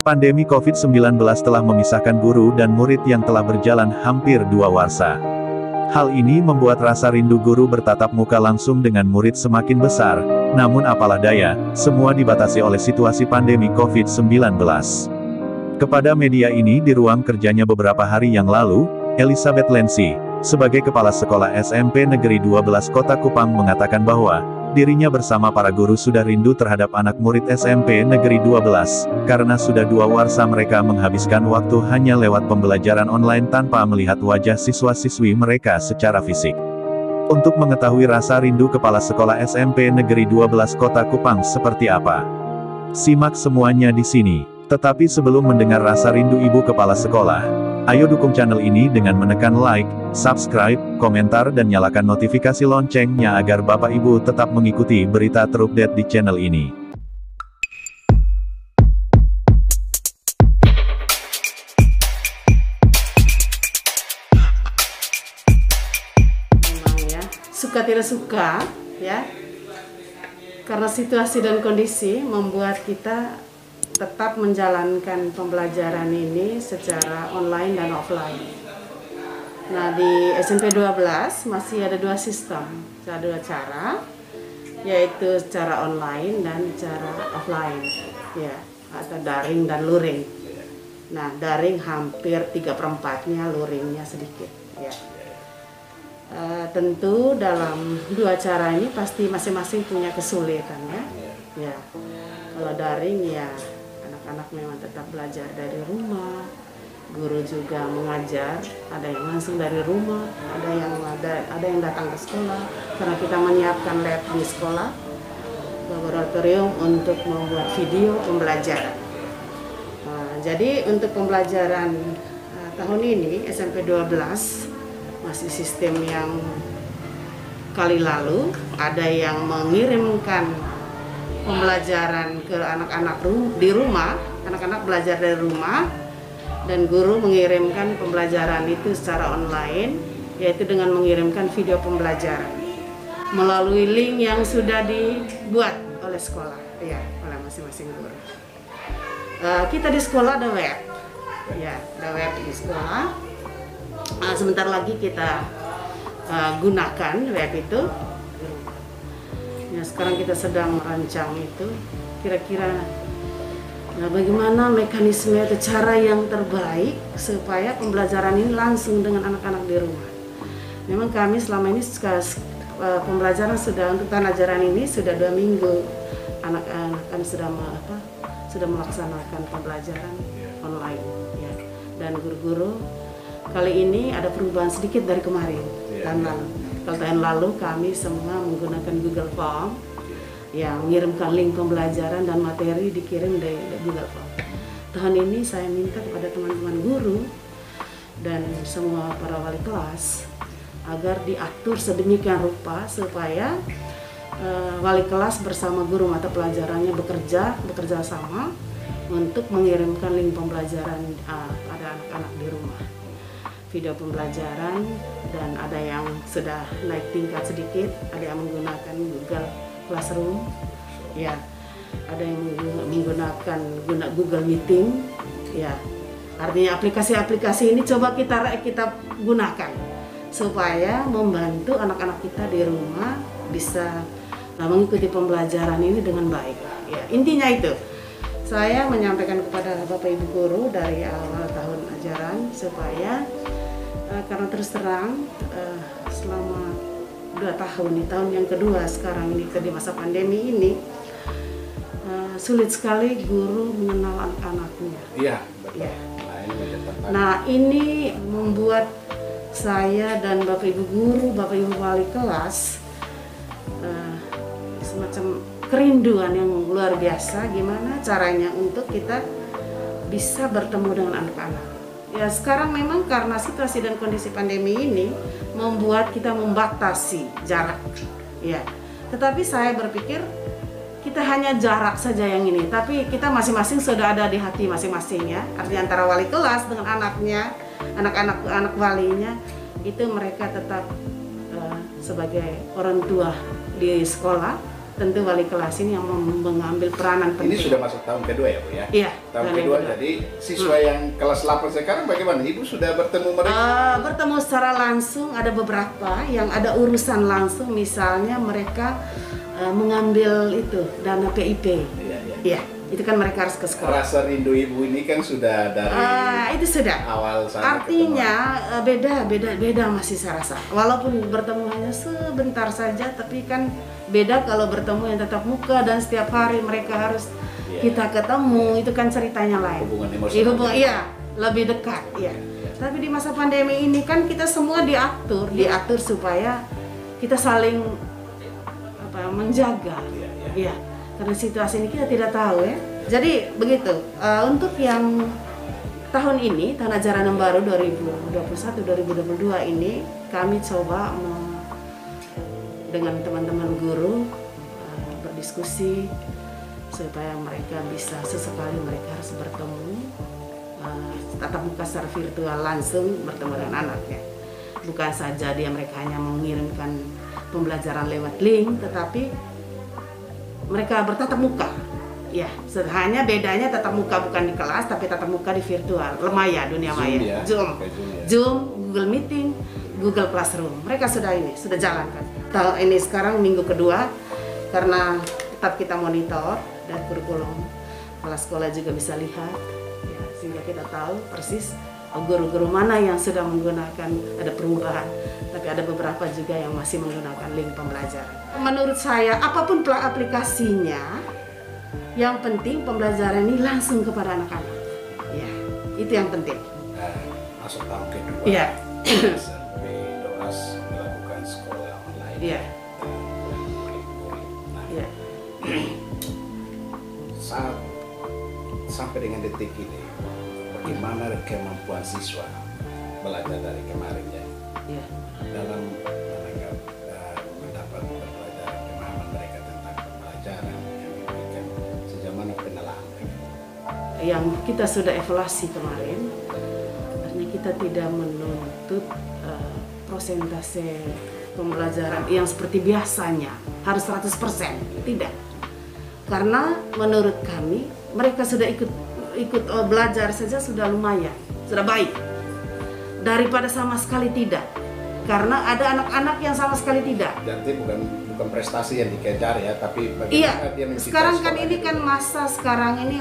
Pandemi COVID-19 telah memisahkan guru dan murid yang telah berjalan hampir 2 warsa. Hal ini membuat rasa rindu guru bertatap muka langsung dengan murid semakin besar, namun apalah daya, semua dibatasi oleh situasi pandemi COVID-19. Kepada media ini di ruang kerjanya beberapa hari yang lalu, Elizabeth Lensi, sebagai Kepala Sekolah SMP Negeri 12 Kota Kupang mengatakan bahwa, dirinya bersama para guru sudah rindu terhadap anak murid SMP Negeri 12, karena sudah 2 warsa mereka menghabiskan waktu hanya lewat pembelajaran online tanpa melihat wajah siswa-siswi mereka secara fisik. Untuk mengetahui rasa rindu Kepala Sekolah SMP Negeri 12 Kota Kupang seperti apa, simak semuanya di sini. Tetapi sebelum mendengar rasa rindu Ibu Kepala Sekolah, ayo dukung channel ini dengan menekan like, subscribe, komentar dan nyalakan notifikasi loncengnya agar Bapak Ibu tetap mengikuti berita terupdate di channel ini. Memang ya, suka tidak suka ya, karena situasi dan kondisi membuat kita tetap menjalankan pembelajaran ini secara online dan offline. Nah, di SMP 12 masih ada 2 sistem, ada 2 cara, yaitu cara online dan cara offline, ya, atau daring dan luring. Nah, daring hampir 3/4-nya, luringnya sedikit, ya. Tentu dalam 2 cara ini pasti masing-masing punya kesulitan, ya. Ya, kalau daring ya anak-anak memang tetap belajar dari rumah, guru juga mengajar, ada yang langsung dari rumah, ada yang datang ke sekolah, karena kita menyiapkan lab di sekolah, laboratorium untuk membuat video pembelajaran. Jadi untuk pembelajaran tahun ini SMP 12 masih sistem yang kali lalu, ada yang mengirimkan pembelajaran ke anak-anak di rumah, anak-anak belajar dari rumah, dan guru mengirimkan pembelajaran itu secara online, yaitu dengan mengirimkan video pembelajaran melalui link yang sudah dibuat oleh sekolah, ya, oleh masing-masing guru. Kita di sekolah ada web, ya, ada web di sekolah. Sebentar lagi kita gunakan web itu. Ya, sekarang kita sedang merancang itu, kira-kira bagaimana mekanisme atau cara yang terbaik supaya pembelajaran ini langsung dengan anak-anak di rumah. Memang kami selama ini pembelajaran sudah untuk tahun ajaran ini sudah 2 minggu anak-anak kan sudah melaksanakan pembelajaran online, ya. Dan guru-guru kali ini ada perubahan sedikit dari kemarin, Kalau tahun lalu kami semua menggunakan Google Form, yang mengirimkan link pembelajaran dan materi dikirim dari Google Form. Tahun ini saya minta kepada teman-teman guru dan semua para wali kelas agar diatur sedemikian rupa supaya wali kelas bersama guru mata pelajarannya bekerja sama untuk mengirimkan link pembelajaran pada anak-anak di rumah. Video pembelajaran, dan ada yang sudah naik tingkat sedikit, ada yang menggunakan Google Classroom, ya, ada yang menggunakan Google Meeting, ya. Artinya aplikasi-aplikasi ini coba kita gunakan supaya membantu anak-anak kita di rumah bisa mengikuti pembelajaran ini dengan baik. Ya, intinya itu. Saya menyampaikan kepada Bapak Ibu guru dari awal tahun ajaran supaya karena terus terang selama 2 tahun, di tahun yang kedua sekarang ini di masa pandemi ini, sulit sekali guru mengenal anak-anaknya. Iya, betul. Ya. Nah, ini membuat saya dan Bapak Ibu guru, Bapak Ibu wali kelas semacam kerinduan yang luar biasa, gimana caranya untuk kita bisa bertemu dengan anak-anak. Ya, sekarang memang karena situasi dan kondisi pandemi ini membuat kita membatasi jarak, ya. Tetapi saya berpikir kita hanya jarak saja yang ini, tapi kita masing-masing sudah ada di hati masing-masing, ya. Artinya antara wali kelas dengan anaknya, anak walinya, itu mereka tetap sebagai orang tua di sekolah, tentu wali kelas ini yang mengambil peranan penting. Ini sudah masuk tahun kedua ya Bu ya? Iya. Tahun kedua, jadi siswa yang kelas 8 sekarang bagaimana? Ibu sudah bertemu mereka? Bertemu secara langsung, ada beberapa yang ada urusan langsung, misalnya mereka mengambil itu dana PIP. Iya, itu kan mereka harus ke sekolah. Rasa rindu ibu ini kan sudah dari itu sudah awal sana. Artinya beda masih saya rasa. Walaupun bertemu hanya sebentar saja, tapi kan beda kalau bertemu yang tatap muka dan setiap hari mereka harus kita ketemu, itu kan ceritanya lain. Hubungan emosional. Iya, lebih dekat. Iya. Tapi di masa pandemi ini kan kita semua diatur supaya kita saling menjaga. Iya. Karena situasi ini kita tidak tahu ya. Jadi begitu. Untuk yang tahun ini, tahun ajaran yang baru 2021-2022 ini, kami coba dengan teman-teman guru berdiskusi supaya mereka bisa sesekali mereka harus bertemu tatap muka secara virtual langsung bertemu dengan anaknya. Bukan saja mereka hanya mengirimkan pembelajaran lewat link, tetapi mereka bertatap muka. Ya, hanya bedanya tatap muka bukan di kelas, tapi tatap muka di virtual, maya, dunia maya, Zoom, Google Meeting, Google Classroom. Mereka sudah jalankan. Ini sekarang minggu kedua, karena tetap kita monitor dan kurikulum kepala sekolah juga bisa lihat, ya, sehingga kita tahu persis guru-guru mana yang sudah menggunakan, ada perubahan, tapi ada beberapa juga yang masih menggunakan link pembelajaran. Menurut saya, apapun aplikasinya, yang penting pembelajaran ini langsung kepada anak-anak. Ya, itu yang penting. Masuk tahun kedua. Iya. SMP DOAS melakukan sekolah online. Iya. Iya. Saat sampai dengan detik ini, bagaimana kemampuan siswa belajar dari kemarin ya? Iya. Dalam menangkap mendapat pembelajaran, pemahaman mereka tentang pembelajaran yang diberikan sejauh mana penelahan mereka? Yang kita sudah evaluasi kemarin, artinya kita tidak menuntut prosentase pembelajaran yang seperti biasanya harus 100%, tidak. Karena menurut kami mereka sudah ikut belajar saja sudah lumayan, sudah baik daripada sama sekali tidak. Karena ada anak-anak yang sama sekali tidak. Jadi bukan prestasi yang dikejar ya, tapi bagaimana dia mencintai sekarang kan sekolah ini itu. kan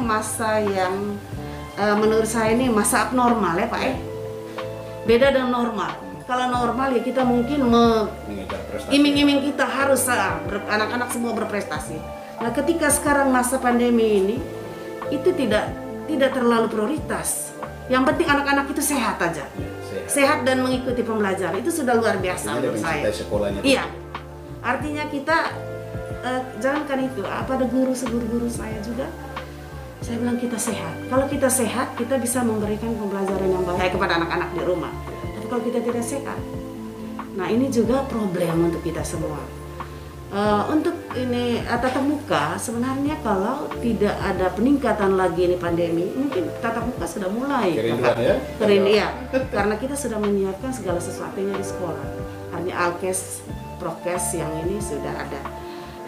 masa yang menurut saya ini masa abnormal ya Pak ya. Beda dengan normal. Kalau normal ya kita mungkin mengejar prestasi. iming-iming kita harus anak-anak semua berprestasi. Nah, ketika sekarang masa pandemi ini itu tidak terlalu prioritas. Yang penting anak-anak itu sehat aja. Sehat dan mengikuti pembelajaran itu sudah luar biasa menurut saya. Iya. Artinya kita jangankan itu, ada guru saya juga. Saya bilang kita sehat. Kalau kita sehat, kita bisa memberikan pembelajaran yang baik kepada anak-anak di rumah. Tapi kalau kita tidak sehat, nah ini juga problem untuk kita semua. Untuk ini tatap muka sebenarnya kalau tidak ada peningkatan lagi ini pandemi, mungkin tatap muka sudah mulai. Kerinduan ya? Kerinduan, karena kita sudah menyiapkan segala sesuatunya di sekolah. Artinya Alkes, Prokes yang ini sudah ada.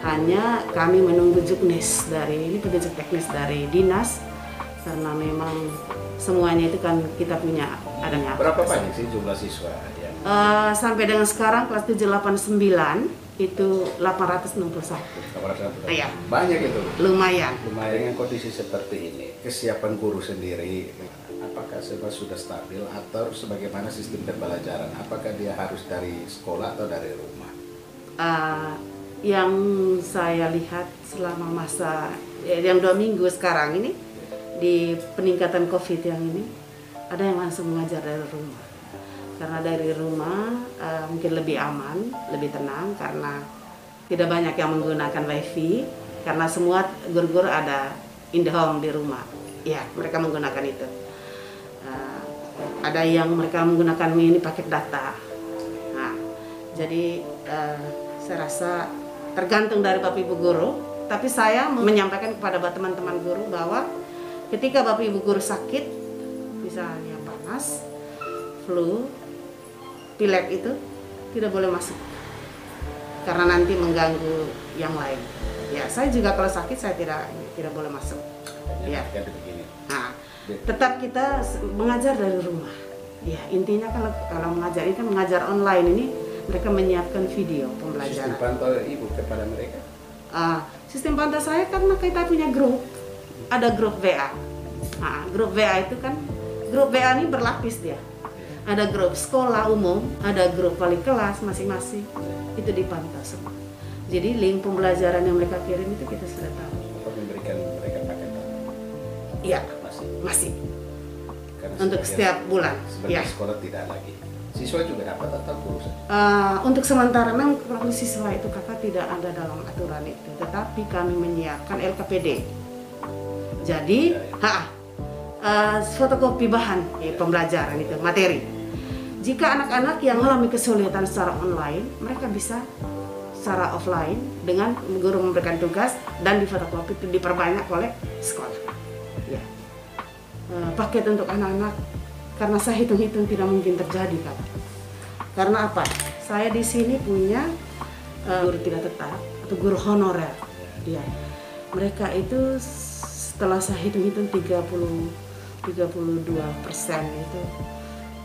Hanya kami menunggu juknis ini petunjuk teknis dari dinas, karena memang semuanya itu kan kita punya adanya. Berapa banyak sih jumlah siswa? Sampai dengan sekarang kelas 789 itu 861. Iya. Banyak itu. Lumayan. Dengan kondisi seperti ini, kesiapan guru sendiri, apakah sudah stabil atau sebagaimana sistem pembelajaran? Apakah dia harus dari sekolah atau dari rumah? Yang saya lihat selama masa yang 2 minggu sekarang ini di peningkatan COVID yang ini, ada yang langsung mengajar dari rumah. Karena dari rumah mungkin lebih aman, lebih tenang karena tidak banyak yang menggunakan wifi, karena semua guru-guru ada IndiHome di rumah. Ya, mereka menggunakan itu. Ada yang mereka menggunakan ini paket data. Nah, jadi saya rasa tergantung dari Bapak Ibu guru, tapi saya menyampaikan kepada teman-teman guru bahwa ketika Bapak Ibu guru sakit, misalnya panas, flu, pilek itu tidak boleh masuk karena nanti mengganggu yang lain. Ya, saya juga kalau sakit saya tidak boleh masuk. Ya. Begini. Nah, tetap kita mengajar dari rumah. Ya, intinya kalau mengajar ini kan mengajar online ini mereka menyiapkan video pembelajaran. Sistem pantau ibu kepada mereka? Sistem pantau saya karena kita punya grup, ada grup WA. Nah, grup WA itu kan grup WA ini berlapis dia. Ada grup sekolah umum, ada grup wali kelas masing-masing. Itu dipantau semua. Jadi link pembelajaran yang mereka kirim itu kita sudah tahu. Apa memberikan mereka paket? Iya, masih. Karena untuk setiap bulan. Sebagai sekolah tidak lagi. Siswa juga dapat atau guru saja? Untuk sementara memang kalau siswa itu kakak tidak ada dalam aturan itu, tetapi kami menyiapkan LKPD. Jadi, fotokopi bahan pembelajaran itu materi. Jika anak-anak yang mengalami kesulitan secara online, mereka bisa secara offline dengan guru memberikan tugas dan difotokopi diperbanyak oleh sekolah. Ya. Paket untuk anak-anak karena saya hitung-hitung tidak mungkin terjadi kan. Karena apa? Saya di sini punya guru tidak tetap atau guru honorer. Ya. Mereka itu setelah saya hitung-hitung 32%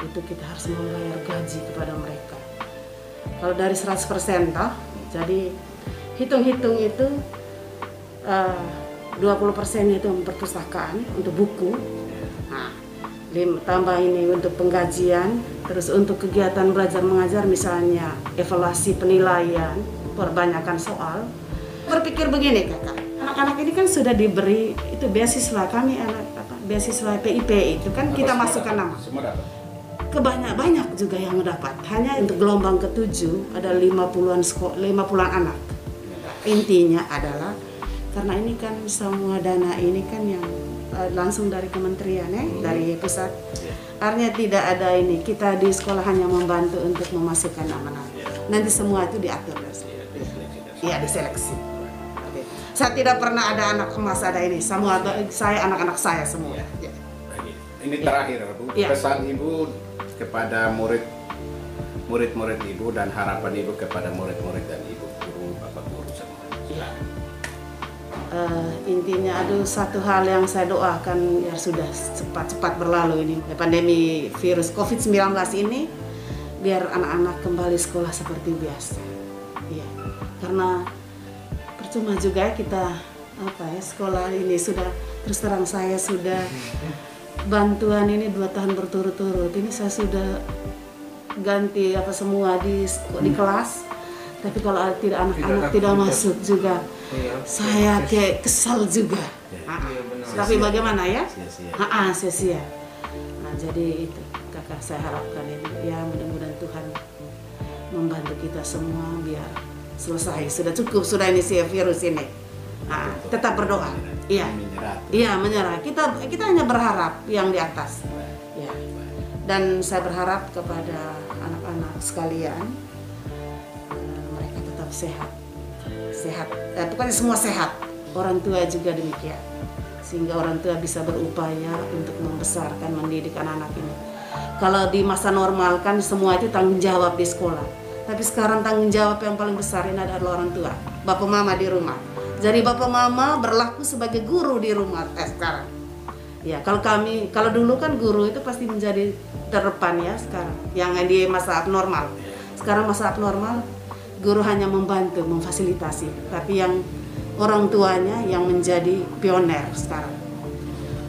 itu kita harus membayar gaji kepada mereka. Kalau dari 100% toh, jadi hitung-hitung itu 20% itu perpustakaan untuk buku. Nah, tambah ini untuk penggajian, terus untuk kegiatan belajar mengajar misalnya evaluasi penilaian, perbanyakan soal. Berpikir begini kakak, anak-anak ini kan sudah diberi itu beasiswa kami beasiswa PIP itu kan kita masukkan nama. Semua dapat. Banyak juga yang dapat. Hanya untuk gelombang ke-7 ada 50-an anak. Intinya adalah karena ini kan semua dana ini kan yang langsung dari kementerian dari pusat. Artinya tidak ada ini. Kita di sekolah hanya membantu untuk memasukkan nama-nama. Nanti semua itu diatur. Iya, diseleksi. Saya tidak pernah ada anak emas ada ini. Semua saya anak-anak saya semua. Ya. Ini terakhir, Bu. Pesan Ibu kepada murid-murid Ibu dan harapan Ibu kepada murid-murid dan Ibu guru, Bapak guru semua. Intinya ada satu hal yang saya doakan ya sudah cepat-cepat berlalu ini pandemi virus COVID-19 ini biar anak-anak kembali sekolah seperti biasa. Iya. Karena percuma juga kita sekolah ini sudah terus terang saya sudah bantuan ini 2 tahun berturut-turut. Ini saya sudah ganti semua di kelas. Tapi kalau tidak anak-anak tidak masuk juga, saya kayak kesal juga. Tapi bagaimana ya? Sia-sia. Nah, jadi itu kakak saya harapkan ini ya mudah-mudahan Tuhan membantu kita semua biar selesai. Sudah cukup sudah ini si virus ini. Nah, tetap berdoa. Iya, menyerah. Kita hanya berharap yang di atas. Ya. Dan saya berharap kepada anak-anak sekalian mereka tetap sehat. Pokoknya semua sehat. Orang tua juga demikian. Sehingga orang tua bisa berupaya untuk membesarkan, mendidik anak-anak ini. Kalau di masa normal kan semua itu tanggung jawab di sekolah. Tapi sekarang tanggung jawab yang paling besar ini adalah orang tua. Bapak mama di rumah. Jadi bapak mama berlaku sebagai guru di rumah sekarang. Ya, kalau dulu kan guru itu pasti menjadi terdepan ya sekarang. Yang di masa abnormal. Sekarang masa abnormal guru hanya membantu, memfasilitasi. Tapi yang orang tuanya yang menjadi pioner sekarang.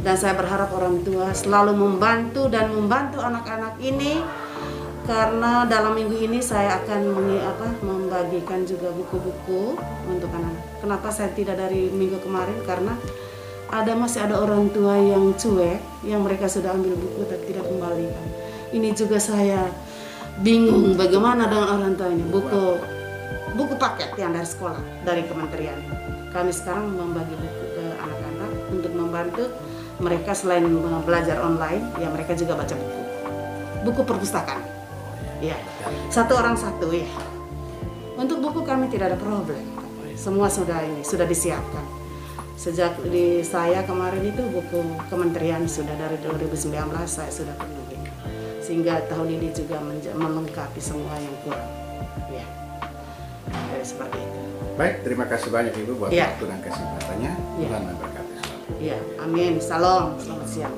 Dan saya berharap orang tua selalu membantu anak-anak ini. Karena dalam minggu ini saya akan membagikan juga buku-buku untuk anak-anak. Kenapa saya tidak dari minggu kemarin? Karena masih ada orang tua yang cuek, yang mereka sudah ambil buku tapi tidak kembalikan. Ini juga saya bingung bagaimana dengan orang tua ini. Buku paket yang dari sekolah, dari kementerian. Kami sekarang membagi buku ke anak-anak untuk membantu mereka selain belajar online, ya mereka juga baca buku. Buku perpustakaan. Ya, satu orang satu ya. Untuk buku kami tidak ada problem. Semua sudah disiapkan. Sejak saya kemarin itu buku kementerian sudah dari 2019 saya sudah penuhi. Sehingga tahun ini juga melengkapi semua yang kurang. Ya. seperti itu. Baik, terima kasih banyak Ibu buat Ya. waktu dan kesempatannya. Ya. Tuhan memberkati selalu. Ya, amin. Salam. Selamat siang.